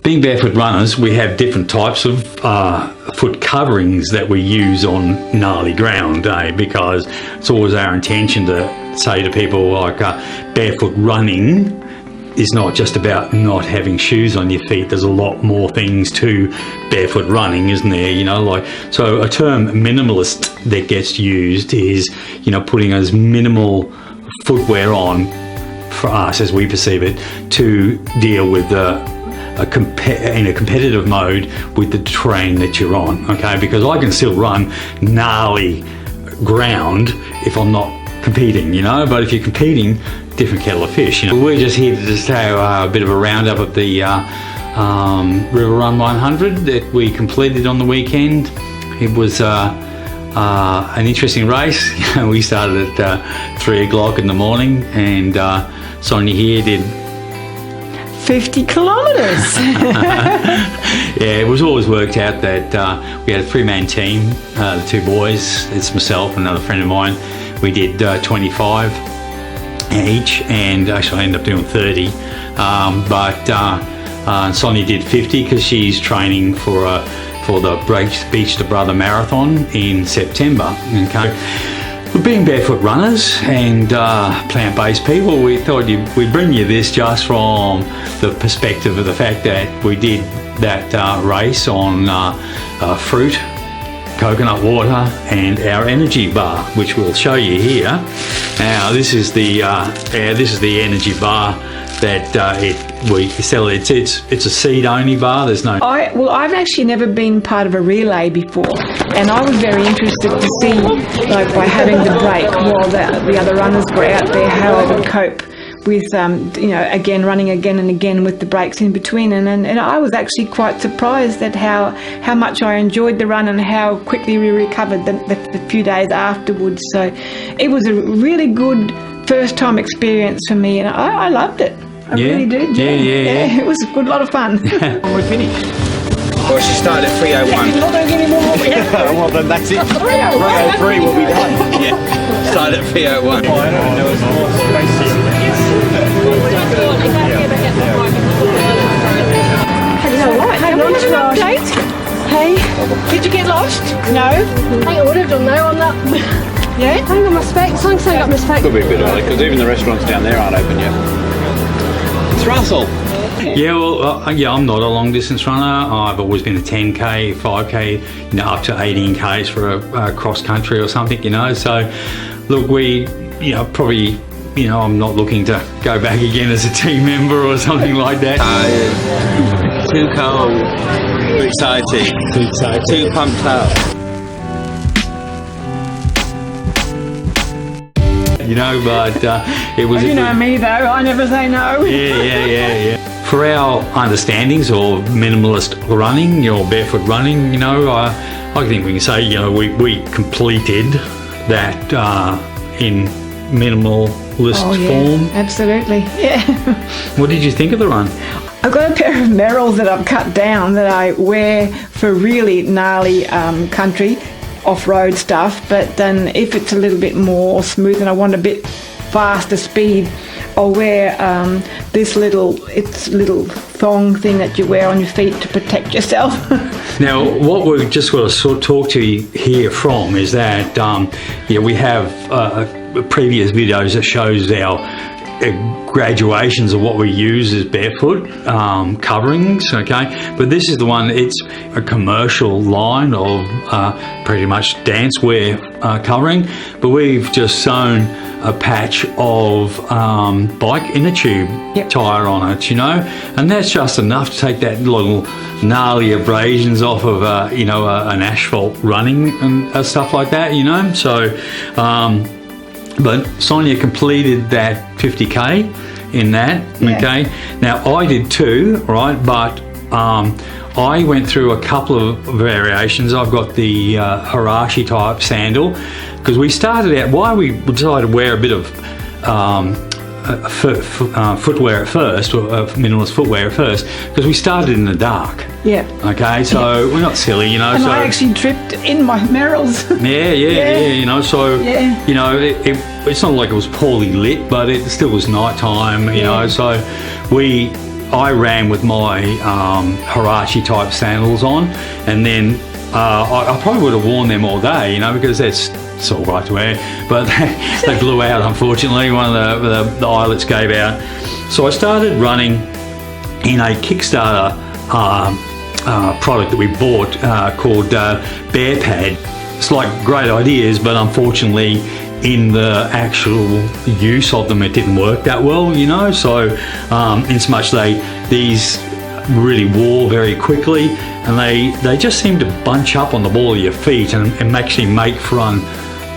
Being barefoot runners, we have different types of foot coverings that we use on gnarly ground, because it's always our intention to say to people like barefoot running is not just about not having shoes on your feet. There's a lot more things to barefoot running, isn't there? You know, like, so a term minimalist that gets used is, you know, putting as minimal footwear on for us as we perceive it to deal with in a competitive mode with the terrain that you're on, okay? Because I can still run gnarly ground if I'm not competing, you know, but if you're competing, different kettle of fish, you know. We're just here to just have a bit of a roundup of the River Run 100 that we completed on the weekend. It was an interesting race. We started at 3 o'clock in the morning, and Sonya here did 50 kilometres. Yeah, it was always worked out that we had a 3-man team, the 2 boys, it's myself and another friend of mine. We did 25 each, and actually I ended up doing 30, but Sonya did 50 because she's training for the Beach to Brother Marathon in September. Okay. Being barefoot runners and plant-based people, we thought we'd bring you this just from the perspective of the fact that we did that race on fruit, coconut water and our energy bar, which we'll show you here. Now this is the energy bar that we sell. It's a seed only bar. There's no. I've actually never been part of a relay before, and I was very interested to see, like, by having the break while the other runners were out there, how I would cope with you know, again running again and again with the breaks in between, and I was actually quite surprised at how much I enjoyed the run and how quickly we recovered the few days afterwards. So it was a really good first time experience for me, and I loved it. I really did. Yeah. It was a good lot of fun. We're finished. Well, she started at 3:01. Well, then that's it. 3:03 will be done. Yeah, started at 3:01. Oh, I don't know. It's more space. Hello, what? Hang on to an update. Hey, did you get lost? No. I think I would have done though on that. Yeah? I ain't got my specs. I ain't got my specs. Could be a bit early because even the restaurants down there aren't open yet. It's Russell. Yeah, well, I'm not a long distance runner. I've always been a 10k, 5k, you know, up to 18k's for a cross country or something, you know. So, look, we, you know, probably, you know, I'm not looking to go back again as a team member or something like that. Too cold, too excited, too pumped up. You know, but it was. You know me though, I never say no. Yeah. For our understandings of minimalist running or barefoot running, you know, I think we can say, you know, we completed that in minimalist form. Absolutely, yeah. What did you think of the run? I've got a pair of Merrells that I've cut down that I wear for really gnarly country off-road stuff, but then if it's a little bit more smooth and I want a bit faster speed, I'll wear this little thong thing that you wear on your feet to protect yourself. Now, what we're just going to sort of talk to you here from is that we have previous videos that shows our graduations of what we use as barefoot coverings, okay, but this is the one. It's a commercial line of pretty much dance wear covering, but we've just sewn a patch of bike inner tube tire on it, you know, and that's just enough to take that little gnarly abrasions off of an asphalt running and stuff like that, you know. So but Sonya completed that 50k in that, okay. Now I did too, right, but I went through a couple of variations. I've got the Hirashi type sandal, because we started out, why we decided to wear a bit of footwear at first, or minimalist footwear at first, because we started in the dark. Yeah. Okay, so we're not silly, you know. And so I actually tripped in my Merrells. Yeah, you know, so, you know, it's not like it was poorly lit, but it still was night time, you know, so I ran with my Hirachi type sandals on, and then I probably would have worn them all day, you know, because it's all right to wear, but they blew out, unfortunately. One of the eyelets gave out. So I started running in a Kickstarter product that we bought called Bear Pad. It's like great ideas, but unfortunately in the actual use of them it didn't work that well, you know. So in so much these really wore very quickly, and they just seem to bunch up on the ball of your feet and actually make for a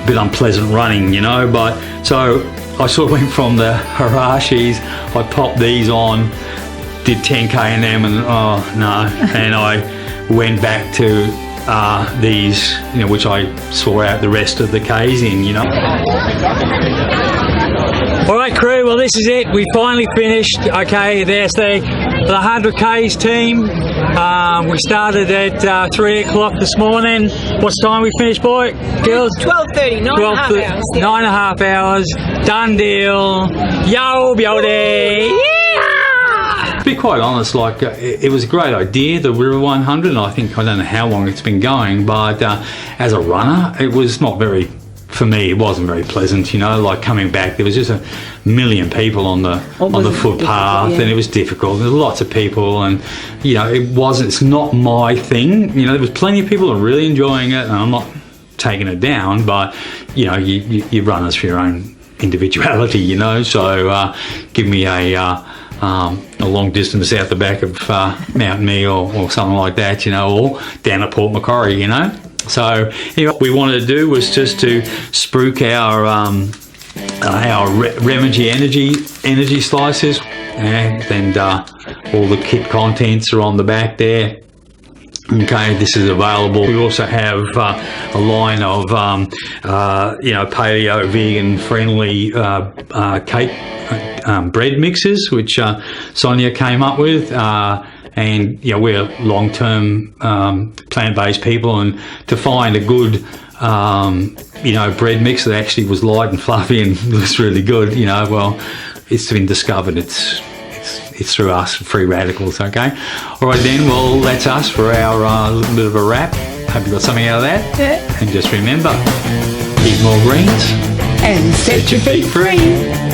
bit unpleasant running, you know. But so I sort of went from the Hirachis, I popped these on, did 10k in them, and oh no, and I went back to these, you know, which I saw out the rest of the Ks in, you know. Alright crew, well this is it, we finally finished. Okay, there's the 100 Ks team. We started at 3 o'clock this morning. What's the time we finished, boy? Girls? 12:30, 9.5 hours. 9.5 hours, done deal. Yo, beauty! To be quite honest, like it was a great idea, the River 100, and I don't know how long it's been going, but as a runner, it was not very, for me, it wasn't very pleasant, you know. Like coming back, there was just a million people on the footpath, and it was difficult. There were lots of people, and you know, it's not my thing. You know, there was plenty of people that were really enjoying it, and I'm not taking it down, but you know, you runners for your own individuality, you know. So give me a long distance out the back of Mount Me or something like that, you know, or down at Port Macquarie, you know. So anyway, what we wanted to do was just to spruik our Remagy energy slices, and all the kit contents are on the back there. Okay, this is available. We also have a line of you know, paleo, vegan friendly cake bread mixes, which Sonya came up with. And you know, we're long-term plant-based people, and to find a good you know, bread mix that actually was light and fluffy and looks really good, you know, well, it's been discovered. It's through us, free radicals. Okay, all right then, well, that's us for our little bit of a wrap. Hope you got something out of that. Yeah. And just remember, eat more greens And set your feet free.